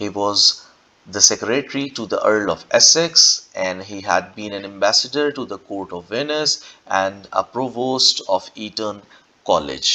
He was the secretary to the Earl of Essex, and he had been an ambassador to the court of Venice and a provost of Eton College.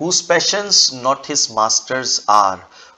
Whose passions not his masters are,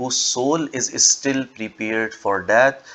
Whose soul is still prepared for death,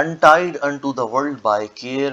Untied unto the world by care,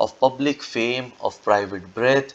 Of public fame, of private breath,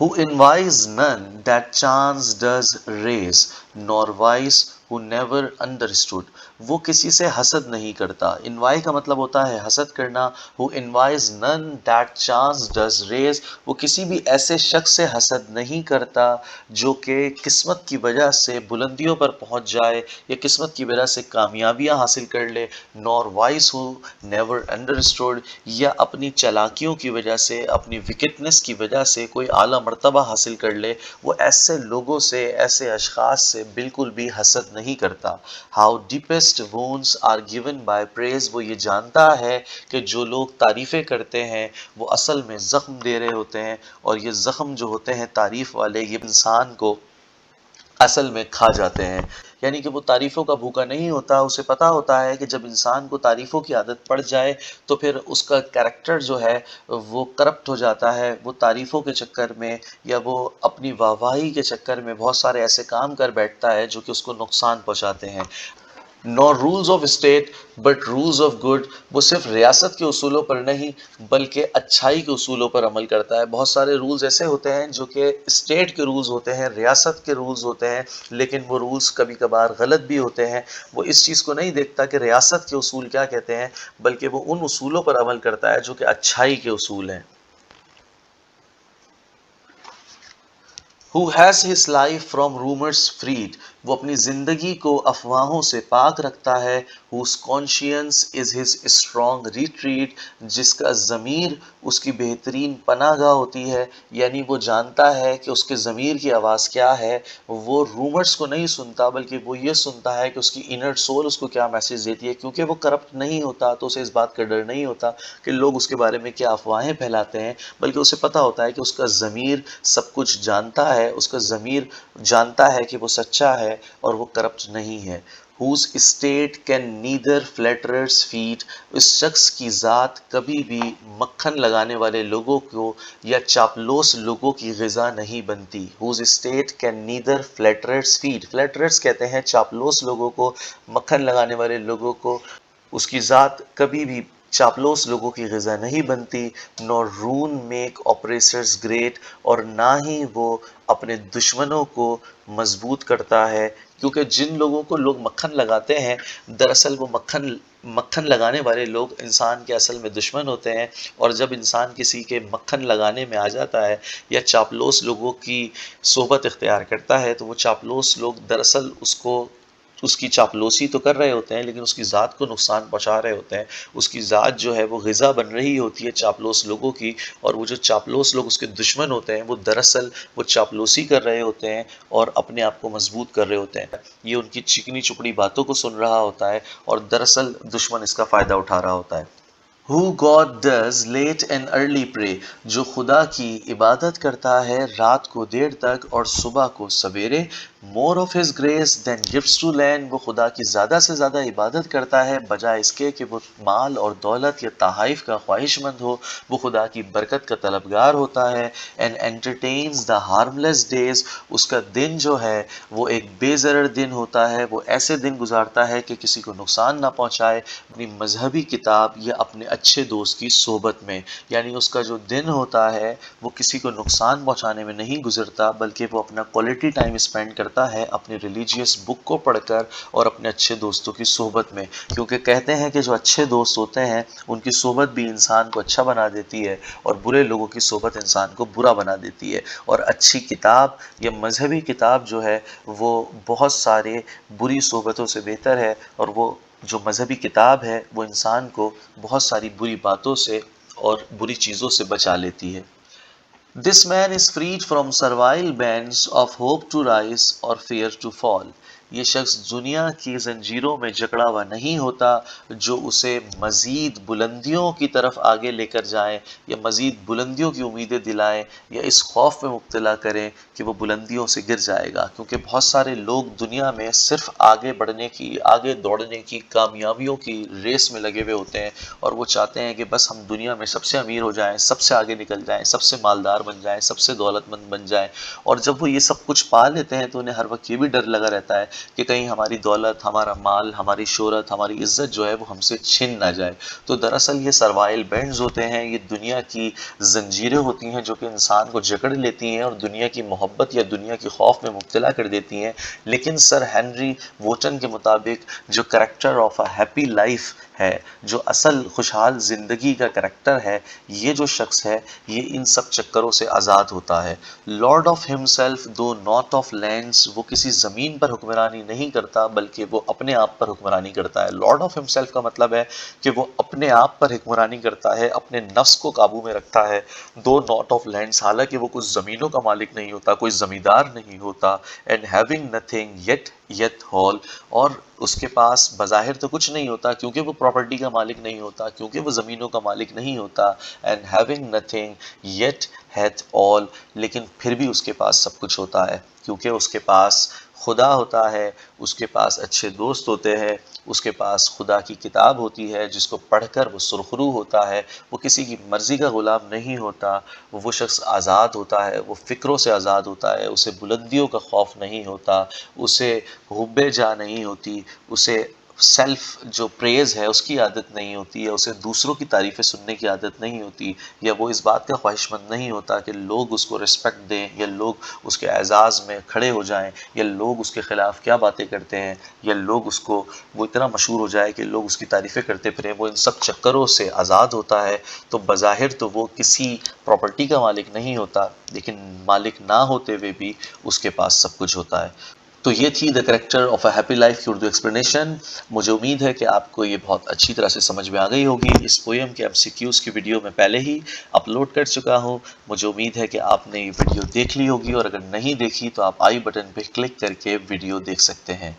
Who envies none that chance does raise, nor vice who never understood. وہ کسی سے حسد نہیں کرتا. envy کا مطلب ہوتا ہے حسد کرنا. who envies none that chance does raise. وہ کسی بھی ایسے شخص سے حسد نہیں کرتا جو کہ قسمت کی وجہ سے بلندیوں پر پہنچ جائے یا قسمت کی وجہ سے کامیابیاں حاصل کر لے. nor wise who never understood. یا اپنی چالاکیوں کی وجہ سے اپنی وکٹنس کی وجہ سے کوئی اعلیٰ مرتبہ حاصل کر لے. وہ ایسے لوگوں سے ایسے اشخاص سے بالکل بھی حسد نہیں کرتا. How deepest wounds are given by praise. وہ یہ جانتا ہے کہ جو لوگ تعریفیں کرتے ہیں وہ اصل میں زخم دے رہے ہوتے ہیں، اور یہ زخم جو ہوتے ہیں تعریف والے یہ انسان کو اصل میں کھا جاتے ہیں. یعنی کہ وہ تعریفوں کا بھوکا نہیں ہوتا، اسے پتا ہوتا ہے کہ جب انسان کو تعریفوں کی عادت پڑ جائے تو پھر اس کا کریکٹر جو ہے وہ کرپٹ ہو جاتا ہے. وہ تعریفوں کے چکر میں یا وہ اپنی واہواہی کے چکر میں بہت سارے ایسے کام کر بیٹھتا ہے جو کہ اس کو نقصان پہنچاتے ہیں. nor rules of state but rules of good. وہ صرف ریاست کے اصولوں پر نہیں بلکہ اچھائی کے اصولوں پر عمل کرتا ہے. بہت سارے رولز ایسے ہوتے ہیں جو کہ اسٹیٹ کے رولز ہوتے ہیں، ریاست کے رولز ہوتے ہیں، لیکن وہ رولز کبھی کبھار غلط بھی ہوتے ہیں. وہ اس چیز کو نہیں دیکھتا کہ ریاست کے اصول کیا کہتے ہیں، بلکہ وہ ان اصولوں پر عمل کرتا ہے جو کہ اچھائی کے اصول ہیں. Who has his life from rumors freed. وہ اپنی زندگی کو افواہوں سے پاک رکھتا ہے. Whose conscience is his strong retreat. جس کا ضمیر اس کی بہترین پناہ گاہ ہوتی ہے. یعنی وہ جانتا ہے کہ اس کے ضمیر کی آواز کیا ہے. وہ رومرز کو نہیں سنتا بلکہ وہ یہ سنتا ہے کہ اس کی انر سول اس کو کیا میسج دیتی ہے. کیونکہ وہ کرپٹ نہیں ہوتا تو اسے اس بات کا ڈر نہیں ہوتا کہ لوگ اس کے بارے میں کیا افواہیں پھیلاتے ہیں، بلکہ اسے پتا ہوتا ہے کہ اس کا ضمیر سب کچھ جانتا ہے. اس کا ضمیر جانتا ہے کہ وہ سچا ہے اور وہ کرپٹ نہیں ہے. whose estate can neither flatterers feed. اس شخص کی ذات کبھی بھی مکھن لگانے والے لوگوں کو یا چاپلوس لوگوں کی غذا نہیں بنتی. whose estate can neither flatterers feed. flatterers کہتے ہیں چاپلوس لوگوں کو، مکھن لگانے والے لوگوں کو. اس کی ذات کبھی بھی چاپلوس لوگوں کی غذا نہیں بنتی. nor ruin make oppressors great. اور نہ ہی وہ اپنے دشمنوں کو مضبوط کرتا ہے. کیونکہ جن لوگوں کو لوگ مکھن لگاتے ہیں دراصل وہ مکھن لگانے والے لوگ انسان کے اصل میں دشمن ہوتے ہیں. اور جب انسان کسی کے مکھن لگانے میں آ جاتا ہے یا چاپلوس لوگوں کی صحبت اختیار کرتا ہے تو وہ چاپلوس لوگ دراصل اس کی چاپلوسی تو کر رہے ہوتے ہیں لیکن اس کی ذات کو نقصان پہنچا رہے ہوتے ہیں. اس کی ذات جو ہے وہ غذا بن رہی ہوتی ہے چاپلوس لوگوں کی، اور وہ جو چاپلوس لوگ اس کے دشمن ہوتے ہیں وہ دراصل وہ چاپلوسی کر رہے ہوتے ہیں اور اپنے آپ کو مضبوط کر رہے ہوتے ہیں. یہ ان کی چکنی چپڑی باتوں کو سن رہا ہوتا ہے اور دراصل دشمن اس کا فائدہ اٹھا رہا ہوتا ہے. Who God does late and early pray. جو خدا کی عبادت کرتا ہے رات کو دیر تک اور صبح کو سویرے. More of his grace than gives to land. وہ خدا کی زیادہ سے زیادہ عبادت کرتا ہے بجائے اس کے کہ وہ مال اور دولت یا تحائف کا خواہش مند ہو. وہ خدا کی برکت کا طلبگار ہوتا ہے. And entertains the harmless days. اس کا دن جو ہے وہ ایک بے ضرر دن ہوتا ہے. وہ ایسے دن گزارتا ہے کہ کسی کو نقصان نہ پہنچائے اپنی مذہبی کتاب یا اپنے اچھے دوست کی صحبت میں. یعنی اس کا جو دن ہوتا ہے وہ کسی کو نقصان پہنچانے میں نہیں گزرتا بلکہ وہ اپنا کوالٹی ٹائم اسپینڈ کرتا ہے اپنی ریلیجیس بک کو پڑھ کر اور اپنے اچھے دوستوں کی صحبت میں. کیونکہ کہتے ہیں کہ جو اچھے دوست ہوتے ہیں ان کی صحبت بھی انسان کو اچھا بنا دیتی ہے اور برے لوگوں کی صحبت انسان کو برا بنا دیتی ہے. اور اچھی کتاب یا مذہبی کتاب جو ہے وہ بہت سارے بری صحبتوں سے بہتر ہے، اور وہ جو مذہبی کتاب ہے وہ انسان کو بہت ساری بری باتوں سے اور بری چیزوں سے بچا لیتی ہے. This man is freed from servile bands of hope to rise or fear to fall. یہ شخص دنیا کی زنجیروں میں جکڑا ہوا نہیں ہوتا جو اسے مزید بلندیوں کی طرف آگے لے کر جائیں یا مزید بلندیوں کی امیدیں دلائیں یا اس خوف میں مبتلا کریں کہ وہ بلندیوں سے گر جائے گا. کیونکہ بہت سارے لوگ دنیا میں صرف آگے بڑھنے کی، آگے دوڑنے کی، کامیابیوں کی ریس میں لگے ہوئے ہوتے ہیں اور وہ چاہتے ہیں کہ بس ہم دنیا میں سب سے امیر ہو جائیں، سب سے آگے نکل جائیں، سب سے مالدار بن جائیں، سب سے دولت مند بن جائیں. اور جب وہ یہ سب کچھ پا لیتے ہیں تو انہیں ہر وقت یہ بھی ڈر لگا رہتا ہے کہ کہیں ہماری دولت، ہمارا مال، ہماری شہرت، ہماری عزت جو ہے وہ ہم سے چھن نہ جائے۔ تو دراصل یہ سروائل بینڈز ہوتے ہیں، یہ دنیا کی زنجیریں ہوتی ہیں جو کہ انسان کو جکڑ لیتی ہیں اور دنیا کی محبت یا دنیا کی خوف میں مبتلا کر دیتی ہیں۔ لیکن سر ہنری ووٹن کے مطابق جو character of a happy life ہے، جو اصل خوشحال زندگی کا کریکٹر ہے، یہ جو شخص ہے یہ ان سب چکروں سے آزاد ہوتا ہے۔ Lord of himself though not of lands, وہ کسی زمین پر حکمرانی نہیں کرتا بلکہ وہ اپنے آپ پر حکمرانی کرتا ہے۔ لارڈ آف ہمسیلف کا مطلب ہے کہ وہ اپنے آپ پر حکمرانی کرتا ہے، اپنے نفس کو قابو میں رکھتا ہے۔ دو ناٹ آف لینڈز، حالانکہ وہ کچھ زمینوں کا مالک نہیں ہوتا، کوئی زمیندار نہیں ہوتا۔ And having nothing yet whole, اور اس کے پاس بظاہر تو کچھ نہیں ہوتا کیونکہ وہ پراپرٹی کا مالک نہیں ہوتا، کیونکہ وہ زمینوں کا مالک نہیں ہوتا۔ اینڈ ہیونگ نتھنگ یٹ ہیتھ آل، لیکن پھر بھی اس کے پاس سب کچھ ہوتا ہے کیونکہ اس کے پاس خدا ہوتا ہے، اس کے پاس اچھے دوست ہوتے ہیں، اس کے پاس خدا کی کتاب ہوتی ہے جس کو پڑھ کر وہ سرخرو ہوتا ہے، وہ کسی کی مرضی کا غلام نہیں ہوتا، وہ شخص آزاد ہوتا ہے، وہ فکروں سے آزاد ہوتا ہے، اسے بلندیوں کا خوف نہیں ہوتا، اسے حب جا نہیں ہوتی، اسے سیلف جو پریز ہے اس کی عادت نہیں ہوتی ہے، اسے دوسروں کی تعریفیں سننے کی عادت نہیں ہوتی، یا وہ اس بات کا خواہش مند نہیں ہوتا کہ لوگ اس کو رسپیکٹ دیں یا لوگ اس کے اعزاز میں کھڑے ہو جائیں یا لوگ اس کے خلاف کیا باتیں کرتے ہیں یا لوگ اس کو وہ اتنا مشہور ہو جائے کہ لوگ اس کی تعریفیں کرتے پھریں۔ وہ ان سب چکروں سے آزاد ہوتا ہے۔ تو بظاہر تو وہ کسی پراپرٹی کا مالک نہیں ہوتا، لیکن مالک نہ ہوتے ہوئے بھی اس کے پاس سب کچھ ہوتا ہے۔ تو یہ تھی the character of a happy life کی اردو ایکسپلینیشن۔ مجھے امید ہے کہ آپ کو یہ بہت اچھی طرح سے سمجھ میں آ گئی ہوگی۔ اس پویم کے MCQs کی ویڈیو میں پہلے ہی اپلوڈ کر چکا ہوں۔ مجھے امید ہے کہ آپ نے یہ ویڈیو دیکھ لی ہوگی، اور اگر نہیں دیکھی تو آپ آئی بٹن پہ کلک کر کے ویڈیو دیکھ سکتے ہیں۔